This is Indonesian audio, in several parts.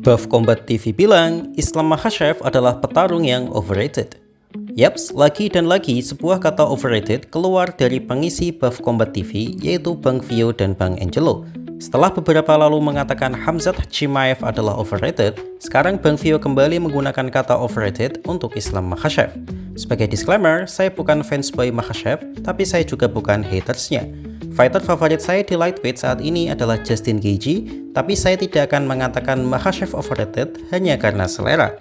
Buff Combat TV bilang, Islam Makhachev adalah petarung yang overrated. Yaps, lagi dan lagi sebuah kata overrated keluar dari pengisi Buff Combat TV, yaitu Bang Vio dan Bang Angelo. Setelah beberapa lalu mengatakan Khamzat Chimaev adalah overrated, sekarang Bang Vio kembali menggunakan kata overrated untuk Islam Makhachev. Sebagai disclaimer, saya bukan fansboy Makhachev, tapi saya juga bukan hatersnya. Fighter favorit saya di lightweight saat ini adalah Justin Gaethje, tapi saya tidak akan mengatakan Makhachev overrated hanya karena selera.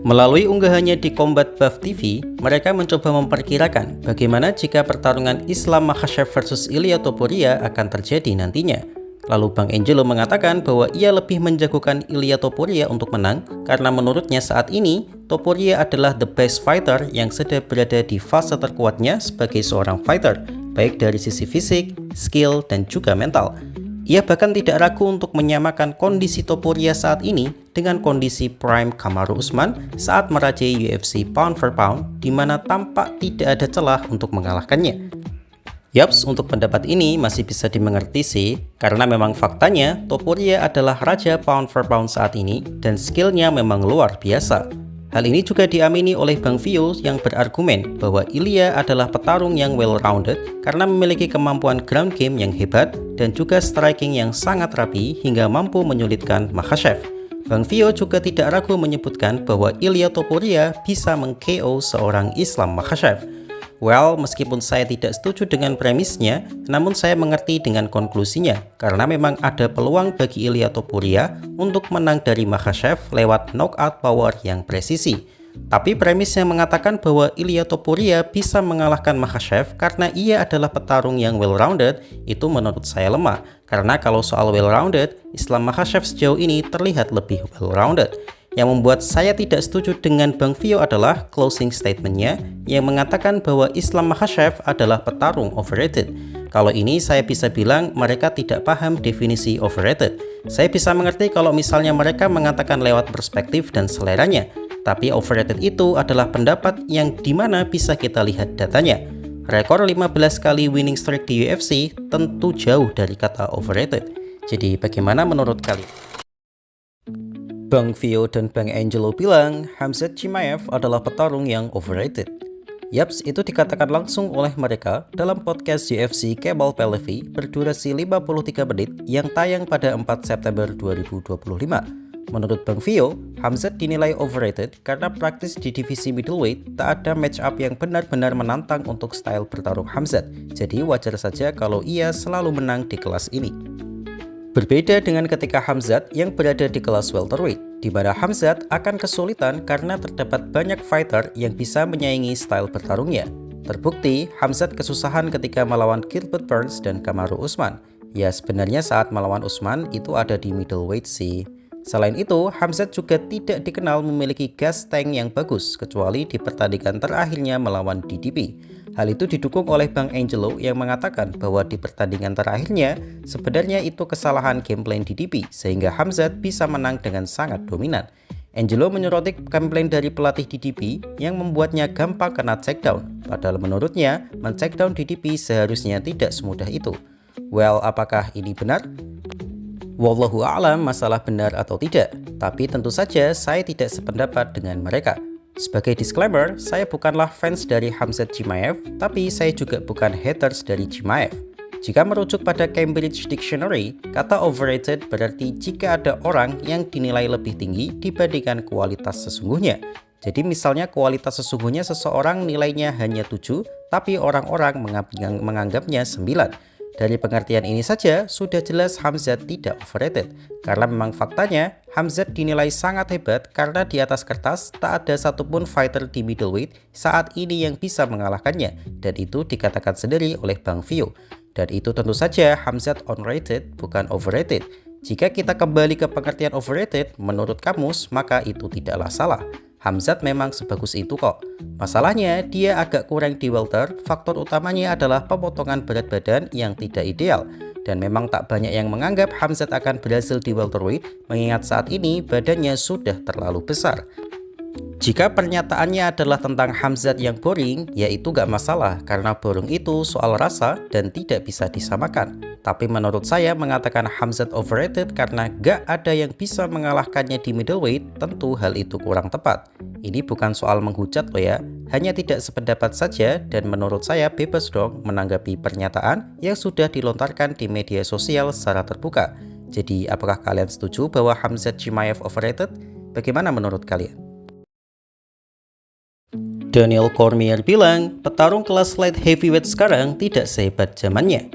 Melalui unggahannya di Combat Buff TV, mereka mencoba memperkirakan bagaimana jika pertarungan Islam Makhachev versus Ilia Topuria akan terjadi nantinya. Lalu Bang Angelo mengatakan bahwa ia lebih menjagokan Ilia Topuria untuk menang karena menurutnya saat ini Topuria adalah the best fighter yang sedang berada di fase terkuatnya sebagai seorang fighter, baik dari sisi fisik, skill, dan juga mental. Ia bahkan tidak ragu untuk menyamakan kondisi Topuria saat ini dengan kondisi prime Kamaru Usman saat merajai UFC pound for pound, di mana tampak tidak ada celah untuk mengalahkannya. Yaps, untuk pendapat ini masih bisa dimengerti sih, karena memang faktanya Topuria adalah raja pound for pound saat ini dan skillnya memang luar biasa. Hal ini juga diamini oleh Bang Vio yang berargumen bahwa Ilia adalah petarung yang well-rounded karena memiliki kemampuan ground game yang hebat dan juga striking yang sangat rapi hingga mampu menyulitkan Makhachev. Bang Vio juga tidak ragu menyebutkan bahwa Ilia Topuria bisa meng-KO seorang Islam Makhachev. Well, meskipun saya tidak setuju dengan premisnya, namun saya mengerti dengan konklusinya karena memang ada peluang bagi Ilia Topuria untuk menang dari Makhachev lewat knockout power yang presisi. Tapi premisnya mengatakan bahwa Ilia Topuria bisa mengalahkan Makhachev karena ia adalah petarung yang well-rounded, itu menurut saya lemah. Karena kalau soal well-rounded, Islam Makhachev sejauh ini terlihat lebih well-rounded. Yang membuat saya tidak setuju dengan Bang Vio adalah closing statementnya yang mengatakan bahwa Islam Makhachev adalah petarung overrated. Kalau ini saya bisa bilang mereka tidak paham definisi overrated. Saya bisa mengerti kalau misalnya mereka mengatakan lewat perspektif dan seleranya. Tapi overrated itu adalah pendapat yang dimana bisa kita lihat datanya. Rekor 15 kali winning streak di UFC tentu jauh dari kata overrated. Jadi bagaimana menurut kalian? Bang Vio dan Bang Angelo bilang Khamzat Chimaev adalah petarung yang overrated. Yaps, itu dikatakan langsung oleh mereka dalam podcast UFC Cabal Pelevi berdurasi 53 menit yang tayang pada 4 September 2025. Menurut Bang Vio, Khamzat dinilai overrated karena praktis di divisi middleweight tak ada match up yang benar-benar menantang untuk style bertarung Khamzat. Jadi wajar saja kalau ia selalu menang di kelas ini. Berbeda dengan ketika Khamzat yang berada di kelas welterweight, di mana Khamzat akan kesulitan karena terdapat banyak fighter yang bisa menyaingi style bertarungnya. Terbukti, Khamzat kesusahan ketika melawan Gilbert Burns dan Kamaru Usman. Ya sebenarnya saat melawan Usman itu ada di middleweight sih. Selain itu, Khamzat juga tidak dikenal memiliki gas tank yang bagus, kecuali di pertandingan terakhirnya melawan DDP. Hal itu didukung oleh Bang Angelo yang mengatakan bahwa di pertandingan terakhirnya, sebenarnya itu kesalahan gameplan DDP, sehingga Khamzat bisa menang dengan sangat dominan. Angelo menyoroti gameplan dari pelatih DDP yang membuatnya gampang kena takedown, padahal menurutnya, men-takedown DDP seharusnya tidak semudah itu. Well, apakah ini benar? Wallahu a'lam masalah benar atau tidak, tapi tentu saja saya tidak sependapat dengan mereka. Sebagai disclaimer, saya bukanlah fans dari Khamzat Chimaev, tapi saya juga bukan haters dari Chimaev. Jika merujuk pada Cambridge Dictionary, kata overrated berarti jika ada orang yang dinilai lebih tinggi dibandingkan kualitas sesungguhnya. Jadi misalnya kualitas sesungguhnya seseorang nilainya hanya 7, tapi orang-orang menganggapnya 9. Dari pengertian ini saja, sudah jelas Khamzat tidak overrated. Karena memang faktanya, Khamzat dinilai sangat hebat karena di atas kertas tak ada satupun fighter di middleweight saat ini yang bisa mengalahkannya. Dan itu dikatakan sendiri oleh Bang Vio. Dan itu tentu saja Khamzat unrated, bukan overrated. Jika kita kembali ke pengertian overrated, menurut kamus, maka itu tidaklah salah. Khamzat memang sebagus itu kok. Masalahnya, dia agak kurang di welter, faktor utamanya adalah pemotongan berat badan yang tidak ideal. Dan memang tak banyak yang menganggap Khamzat akan berhasil di welterweight, mengingat saat ini badannya sudah terlalu besar. Jika pernyataannya adalah tentang Khamzat yang boring, ya itu gak masalah, karena boring itu soal rasa dan tidak bisa disamakan. Tapi menurut saya mengatakan Khamzat overrated karena gak ada yang bisa mengalahkannya di middleweight, tentu hal itu kurang tepat. Ini bukan soal menghujat loh ya, hanya tidak sependapat saja dan menurut saya bebas dong menanggapi pernyataan yang sudah dilontarkan di media sosial secara terbuka. Jadi apakah kalian setuju bahwa Khamzat Chimaev overrated? Bagaimana menurut kalian? Daniel Cormier bilang, petarung kelas light heavyweight sekarang tidak sehebat zamannya.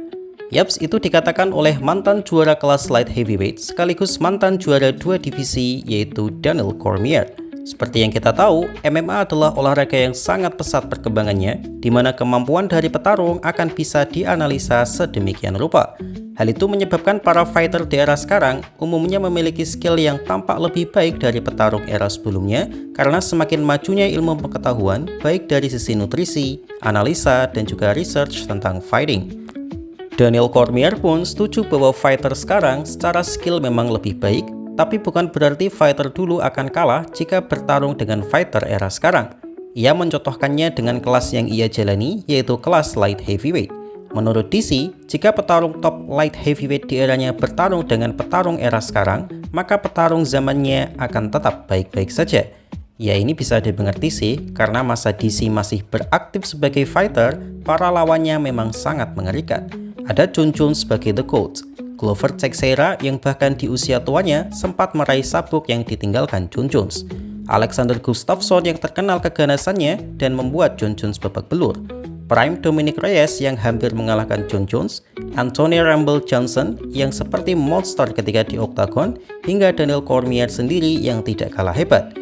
Yaps, itu dikatakan oleh mantan juara kelas light heavyweight sekaligus mantan juara 2 divisi yaitu Daniel Cormier. Seperti yang kita tahu, MMA adalah olahraga yang sangat pesat perkembangannya, di mana kemampuan dari petarung akan bisa dianalisa sedemikian rupa. Hal itu menyebabkan para fighter di era sekarang umumnya memiliki skill yang tampak lebih baik dari petarung era sebelumnya karena semakin majunya ilmu pengetahuan baik dari sisi nutrisi, analisa, dan juga research tentang fighting. Daniel Cormier pun setuju bahwa fighter sekarang secara skill memang lebih baik, tapi bukan berarti fighter dulu akan kalah jika bertarung dengan fighter era sekarang. Ia mencontohkannya dengan kelas yang ia jalani, yaitu kelas light heavyweight. Menurut DC, jika petarung top light heavyweight di eranya bertarung dengan petarung era sekarang, maka petarung zamannya akan tetap baik-baik saja. Ya, ini bisa dimengerti sih, karena masa DC masih beraktif sebagai fighter, para lawannya memang sangat mengerikan. Ada Jon Jones sebagai The GOAT, Glover Teixeira yang bahkan di usia tuanya sempat meraih sabuk yang ditinggalkan Jon Jones, Alexander Gustafsson yang terkenal keganasannya dan membuat Jon Jones babak belur, Prime Dominic Reyes yang hampir mengalahkan Jon Jones, Anthony Rumble Johnson yang seperti monster ketika di oktagon, hingga Daniel Cormier sendiri yang tidak kalah hebat.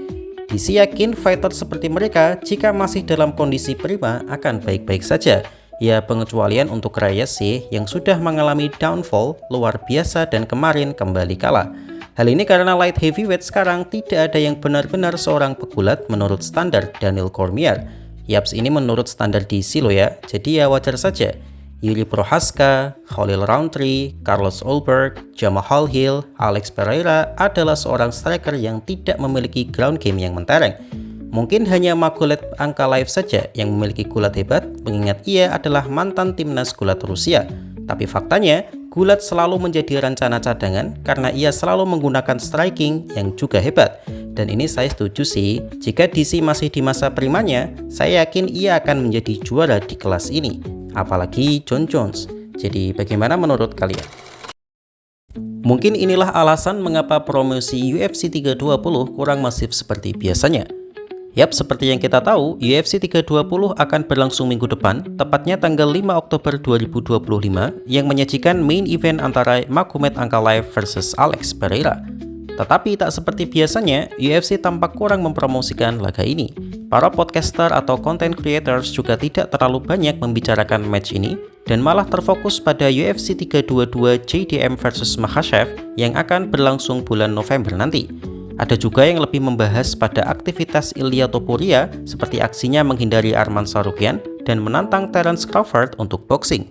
DC yakin fighter seperti mereka jika masih dalam kondisi prima akan baik-baik saja. Ya, pengecualian untuk Reyes sih yang sudah mengalami downfall luar biasa dan kemarin kembali kalah. Hal ini karena light heavyweight sekarang tidak ada yang benar-benar seorang pegulat menurut standar Daniel Cormier. Yaps, ini menurut standar DC loh ya, jadi ya wajar saja. Yuri Prochazka, Khalil Rountree, Carlos Ulberg, Jamahal Hill, Alex Pereira adalah seorang striker yang tidak memiliki ground game yang mentereng. Mungkin hanya Magomed Ankalaev saja yang memiliki gulat hebat, mengingat ia adalah mantan timnas gulat Rusia. Tapi faktanya, gulat selalu menjadi rencana cadangan karena ia selalu menggunakan striking yang juga hebat. Dan ini saya setuju sih, jika DC masih di masa primanya, saya yakin ia akan menjadi juara di kelas ini. Apalagi Jon Jones. Jadi bagaimana menurut kalian? Mungkin inilah alasan mengapa promosi UFC 320 kurang masif seperti biasanya. Yap, seperti yang kita tahu, UFC 320 akan berlangsung minggu depan, tepatnya tanggal 5 Oktober 2025, yang menyajikan main event antara Magomed Ankalaev versus Alex Pereira. Tetapi tak seperti biasanya, UFC tampak kurang mempromosikan laga ini. Para podcaster atau content creators juga tidak terlalu banyak membicarakan match ini, dan malah terfokus pada UFC 322 JDM versus Makhachev yang akan berlangsung bulan November nanti. Ada juga yang lebih membahas pada aktivitas Ilia Topuria seperti aksinya menghindari Arman Tsarukyan dan menantang Terence Crawford untuk boxing.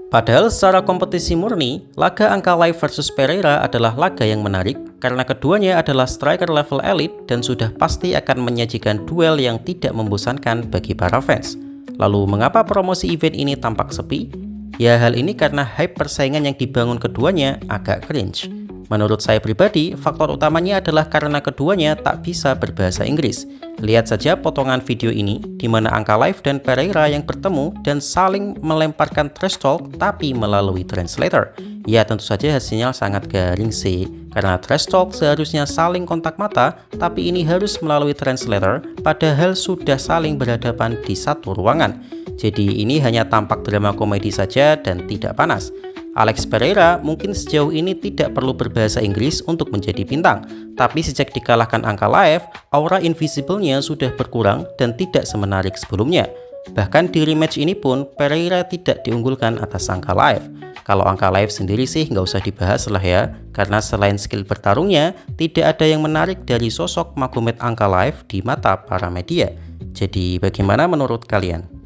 Padahal secara kompetisi murni, laga Ankalaev versus Pereira adalah laga yang menarik karena keduanya adalah striker level elite dan sudah pasti akan menyajikan duel yang tidak membosankan bagi para fans. Lalu mengapa promosi event ini tampak sepi? Ya, hal ini karena hype persaingan yang dibangun keduanya agak cringe. Menurut saya pribadi, faktor utamanya adalah karena keduanya tak bisa berbahasa Inggris. Lihat saja potongan video ini, di mana Ankalaev dan Pereira yang bertemu dan saling melemparkan trash talk tapi melalui translator. Ya, tentu saja hasilnya sangat garing sih, karena trash talk seharusnya saling kontak mata, tapi ini harus melalui translator, padahal sudah saling berhadapan di satu ruangan. Jadi ini hanya tampak drama komedi saja dan tidak panas. Alex Pereira mungkin sejauh ini tidak perlu berbahasa Inggris untuk menjadi bintang, tapi sejak dikalahkan Ankalaev, aura invisible-nya sudah berkurang dan tidak semenarik sebelumnya. Bahkan di rematch ini pun Pereira tidak diunggulkan atas Ankalaev. Kalau Ankalaev sendiri sih nggak usah dibahas lah ya, karena selain skill bertarungnya, tidak ada yang menarik dari sosok Magomed Ankalaev di mata para media. Jadi bagaimana menurut kalian?